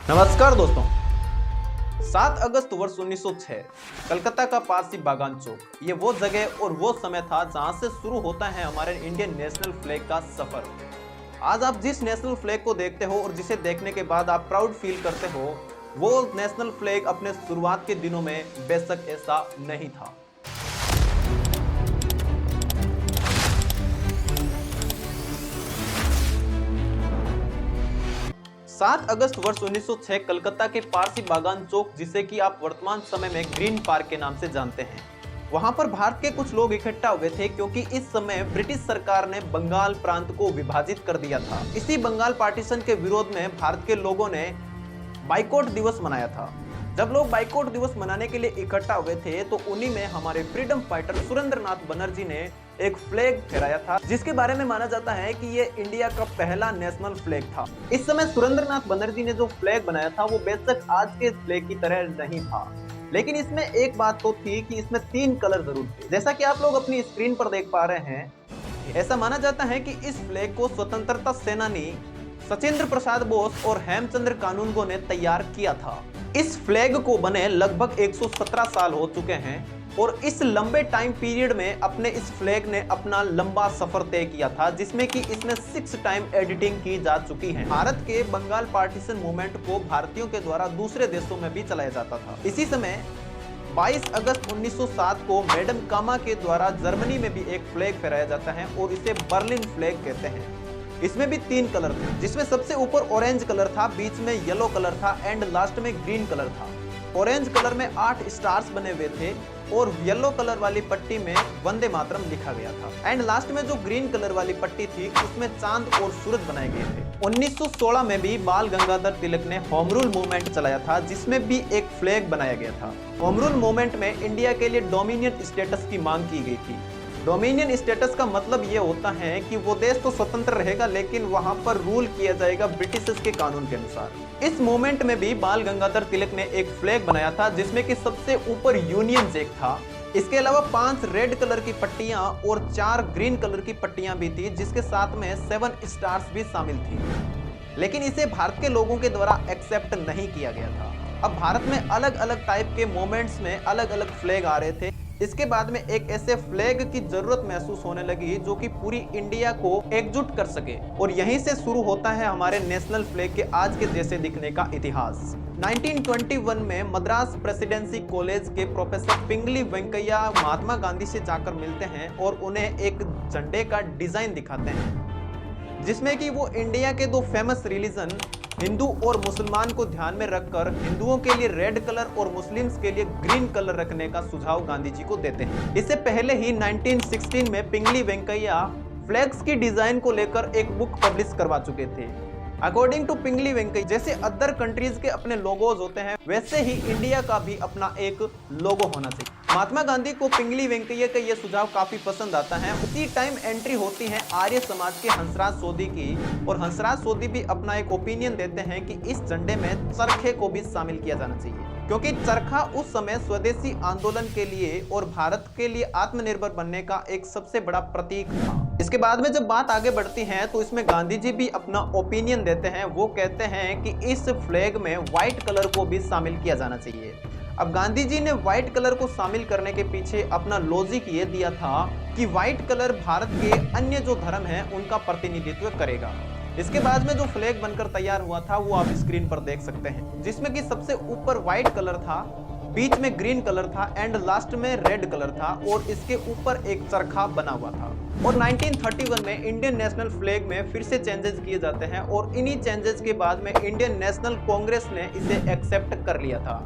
नमस्कार दोस्तों। 7 अगस्त वर्ष 1906 कलकत्ता का पारसी बागान चौक, ये वो जगह और वो समय था जहां से शुरू होता है हमारे इंडियन नेशनल फ्लैग का सफर। आज आप जिस नेशनल फ्लैग को देखते हो और जिसे देखने के बाद आप प्राउड फील करते हो, वो नेशनल फ्लैग अपने शुरुआत के दिनों में बेशक ऐसा नहीं था। 7 अगस्त वर्ष 1906 कलकत्ता के पारसी बागान चौक, जिसे कि आप वर्तमान समय में ग्रीन पार्क के नाम से जानते हैं, वहां पर भारत के कुछ लोग इकट्ठा हुए थे क्योंकि इस समय ब्रिटिश सरकार ने बंगाल प्रांत को विभाजित कर दिया था। इसी बंगाल पार्टीशन के विरोध में भारत के लोगों ने बाइकॉट दिवस मनाया था। जब लोग बाइकॉट दिवस मनाने के लिए इकट्ठा हुए थे तो उन्हीं में हमारे फ्रीडम फाइटर सुरेंद्रनाथ बनर्जी ने एक फ्लैग फहराया था, जिसके बारे में माना जाता है कि ये इंडिया का पहला नेशनल फ्लैग था। इस समय सुरेंद्रनाथ बनर्जी ने जो फ्लैग बनाया था वो बेशक आज के फ्लैग की तरह नहीं था, लेकिन इसमें एक बात तो थी कि इसमें 3 कलर जरूर थे। जैसा कि आप लोग अपनी स्क्रीन पर देख पा रहे हैं, ऐसा माना जाता है कि इस फ्लैग को स्वतंत्रता सेनानी सचिंद्र प्रसाद बोस और हेमचंद्र कानूनगो ने तैयार किया था। इस फ्लैग को बने लगभग 117 साल हो चुके हैं और इस लंबे टाइम पीरियड में अपने इस फ्लैग ने अपना लंबा सफर तय किया था, जिसमें कि इसमें 6 टाइम एडिटिंग की जा चुकी है। भारत के बंगाल पार्टीशन मूवमेंट को भारतीयों के द्वारा दूसरे देशों में भी चलाया जाता था। इसी समय 22 अगस्त 1907 को मैडम कामा के द्वारा जर्मनी में भी एक फ्लैग फहराया जाता है और इसे बर्लिन फ्लैग कहते हैं। इसमें भी 3 कलर थे, जिसमें सबसे ऊपर ऑरेंज कलर था, बीच में येलो कलर था एंड लास्ट में ग्रीन कलर था। ऑरेंज कलर में 8 स्टार्स बने हुए थे और येलो कलर वाली पट्टी में वंदे मातरम लिखा गया था एंड लास्ट में जो ग्रीन कलर वाली पट्टी थी उसमें चांद और सूरज बनाए गए थे। 1916 में भी बाल गंगाधर तिलक ने होम रूल मूवमेंट चलाया था, जिसमें भी एक फ्लैग बनाया गया था। होम रूल मूवमेंट में इंडिया के लिए डोमिनियन स्टेटस की मांग की गई थी। डोमिनियन स्टेटस का मतलब ये होता है कि वो देश तो स्वतंत्र रहेगा लेकिन वहां पर रूल किया जाएगा ब्रिटिशर्स के कानून के अनुसार। इस मूवमेंट में भी बाल गंगाधर तिलक ने एक फ्लैग बनाया था, जिसमें कि सबसे ऊपर यूनियन जैक था। इसके अलावा 5 रेड कलर की पट्टियां और 4 ग्रीन कलर की पट्टियां भी थी, जिसके साथ में 7 स्टार्स भी शामिल थी, लेकिन इसे भारत के लोगों के द्वारा एक्सेप्ट नहीं किया गया था। अब भारत में अलग अलग टाइप के मोमेंट्स में अलग अलग फ्लैग आ रहे थे। इसके बाद में एक ऐसे फ्लैग की जरूरत महसूस होने लगी जो कि पूरी इंडिया को एकजुट कर सके, और यहीं से शुरू होता है हमारे नेशनल फ्लैग के आज के जैसे दिखने का इतिहास। 1921 में मद्रास प्रेसिडेंसी कॉलेज के प्रोफेसर पिंगली वेंकैया महात्मा गांधी से जाकर मिलते हैं और उन्हें एक झंडे का डिजाइन दिखाते हैं, जिसमें कि वो इंडिया के 2 फेमस रिलीजन हिंदू और मुसलमान को ध्यान में रखकर हिंदुओं के लिए रेड कलर और मुस्लिम्स के लिए ग्रीन कलर रखने का सुझाव गांधी जी को देते हैं। इससे पहले ही 1916 में पिंगली वेंकैया फ्लैग्स की डिजाइन को लेकर एक बुक पब्लिश करवा चुके थे। अकॉर्डिंग टू पिंगली वेंकैया, जैसे अदर कंट्रीज के अपने लोगोज होते हैं, वैसे ही इंडिया का भी अपना एक लोगो होना चाहिए। महात्मा गांधी को पिंगली वेंकैया का यह सुझाव काफी पसंद आता है। उसी टाइम एंट्री होती है आर्य समाज के हंसराज सोधी की, और हंसराज सोधी भी अपना एक ओपिनियन देते हैं कि इस झंडे में चरखे को भी शामिल किया जाना चाहिए, क्योंकि चरखा उस समय स्वदेशी आंदोलन के लिए और भारत के लिए आत्मनिर्भर बनने का एक सबसे बड़ा प्रतीक था। इसके बाद में जब बात आगे बढ़ती है तो इसमें गांधी जी भी अपना ओपिनियन देते हैं। वो कहते हैं कि इस फ्लैग में व्हाइट कलर को भी शामिल किया जाना चाहिए। अब गांधी जी ने व्हाइट कलर को शामिल करने के पीछे अपना लॉजिक ये दिया था कि व्हाइट कलर भारत के अन्य जो धर्म है उनका प्रतिनिधित्व करेगा। इसके बाद में जो फ्लैग बनकर तैयार हुआ था वो आप स्क्रीन पर देख सकते हैं, जिसमें कि सबसे ऊपर व्हाइट कलर था, बीच में ग्रीन कलर था एंड लास्ट में रेड कलर था, और इसके ऊपर एक चरखा बना हुआ था। और 1931 में इंडियन नेशनल फ्लैग में फिर से चेंजेस किए जाते हैं, और इन्हीं चेंजेस के बाद में इंडियन नेशनल कांग्रेस ने इसे एक्सेप्ट कर लिया था,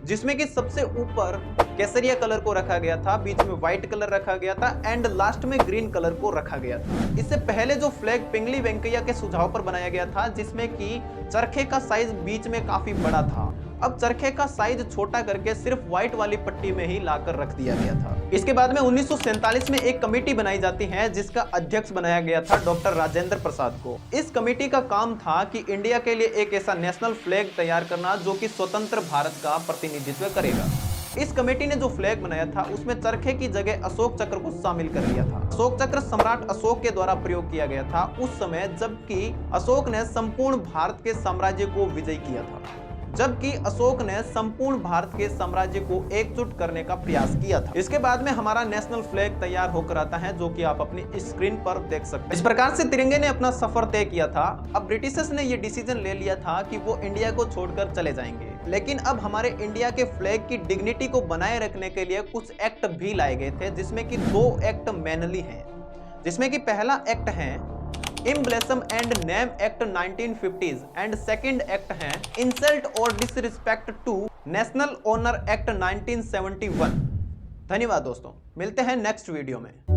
जिसमें कि सबसे ऊपर केसरिया कलर को रखा गया था, बीच में व्हाइट कलर रखा गया था एंड लास्ट में ग्रीन कलर को रखा गया था। इससे पहले जो फ्लैग पिंगली वेंकैया के सुझाव पर बनाया गया था, जिसमें कि चरखे का साइज बीच में काफी बड़ा था, अब चरखे का साइज छोटा करके सिर्फ व्हाइट वाली पट्टी में ही लाकर रख दिया गया था। इसके बाद में 1947 में एक कमेटी बनाई जाती है, जिसका अध्यक्ष बनाया गया था डॉक्टर राजेंद्र प्रसाद को। इस कमेटी का काम था कि इंडिया के लिए एक ऐसा नेशनल फ्लैग तैयार करना जो कि स्वतंत्र भारत का प्रतिनिधित्व करेगा। इस कमेटी ने जो फ्लैग बनाया था उसमें चरखे की जगह अशोक चक्र को शामिल कर लिया था। अशोक चक्र सम्राट अशोक के द्वारा प्रयोग किया गया था उस समय जबकि अशोक ने संपूर्ण भारत के साम्राज्य को विजय किया था, जबकि अशोक ने संपूर्ण भारत के साम्राज्य को एकजुट करने का प्रयास किया था। इसके बाद में हमारा नेशनल फ्लैग तैयार होकर आता है, जो कि आप अपनी स्क्रीन पर देख सकते हैं। इस प्रकार से तिरंगे ने अपना सफर तय किया था। अब ब्रिटिशर्स ने यह डिसीजन ले लिया था कि वो इंडिया को छोड़कर चले जाएंगे, लेकिन अब हमारे इंडिया के फ्लैग की डिग्निटी को बनाए रखने के लिए कुछ एक्ट भी लाए गए थे, जिसमें कि 2 एक्ट मैनली हैं, जिसमें कि पहला एक्ट है emblems and name act 1950s and second act है इंसल्ट और disrespect to national honour act 1971। धन्यवाद दोस्तों, मिलते हैं नेक्स्ट वीडियो में।